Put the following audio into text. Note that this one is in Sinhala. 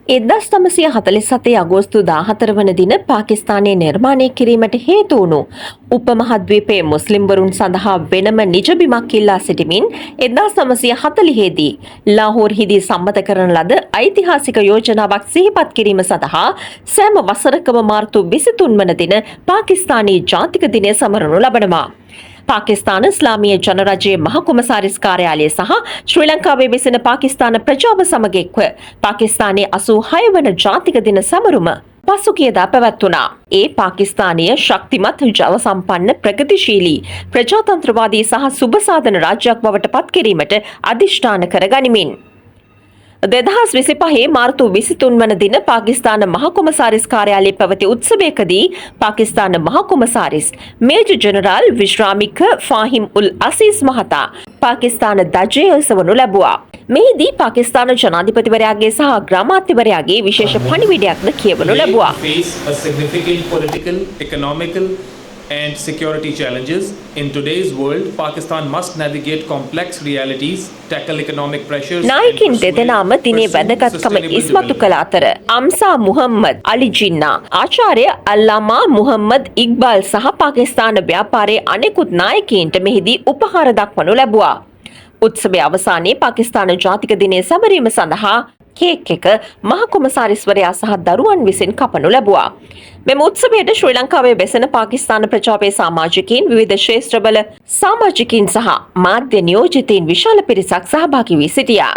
1947 අගෝස්තු 14 වන දින පාකිස්තානයේ නිර්මාණය කිරීමට හේතු වුණු උපමහද්වීපයේ මුස්ලිම්වරුන් සඳහා වෙනම නිජබිමක් ඉල්ලා සිටිමින් 1940 දී ලාහෝරෙහිදී සම්මත කරන ලද ඓතිහාසික යෝජනාවක් සිහිපත් කිරීම සඳහා සෑම වසරකම මාර්තු 23 වන දින පාකිස්තානයේ ජාතික දිනය සමරනු ලබනවා. පාකිස්තාන ඉස්ලාමීය ජනරජයේ මහ කොමසාරිස් කාර්යාලය සහ ශ්‍රී ලංකාවේ වෙසෙන පාකිස්තාන ප්‍රජාව සමග එක්ව පාකිස්තානයේ 86 වන ජාතික දින සමරුම පසුගියදා පැවැත්වුණා. ඒ පාකිස්තානීය ශක්තිමත් ජව සම්පන්න ප්‍රගතිශීලී ප්‍රජාතන්ත්‍රවාදී සහ සුබසාධන රාජ්‍යයක් බවට පත් කිරීමට අධිෂ්ඨාන කර ගනිමින් 2025 මාර්තු 23 වන දින පාකිස්තාන මහ කොමසාරිස් කාර්යාලයේ පැවති උත්සවයකදී පාකිස්තාන මහ කොමසාරිස් මේජර් ජෙනරාල් විශ්‍රාමික ෆාහිම් උල් අසීස් මහතා පාකිස්තාන ධජය ඔසවනු ලැබුවා. මෙහිදී පාකිස්තාන ජනාධිපතිවරයාගේ සහ ග්‍රාමාත්‍යවරයාගේ විශේෂ පණිවිඩයක්ද කියවනු ලැබුවා. And security challenges. In today's world, Pakistan must navigate complex realities, tackle economic pressures. නායකින් දෙදෙනාම දිනේ වැදගත්කම ඉස්මතු කළ අතර අම්සා මුහම්මද් අලි ජින්නා, ආචාර්ය අල්ලාමා මුහම්මද් ඉක්බාල් සහ පාකිස්තාන ව්‍යාපාරයේ අනෙකුත් නායකයින්ට මෙහිදී උපහාර දක්වනු ලැබුවා. උත්සවයේ අවසානයේ පාකිස්තාන ජාතික දිනය සැමරීම සඳහා කේක් එක මහ කොමසාරිස්වරයා සහ දරුවන් විසින් කපනු ලැබුවා. මෙම උත්සවයට ශ්‍රී ලංකාවේ වෙසෙන පාකිස්තාන ප්‍රජාවේ සමාජිකයින් විවිධ ශ්‍රේෂ්ඨ බල සමාජිකයින් සහ මාධ්‍ය නියෝජිතයින් විශාල පිරිසක් සහභාගී වී සිටියා.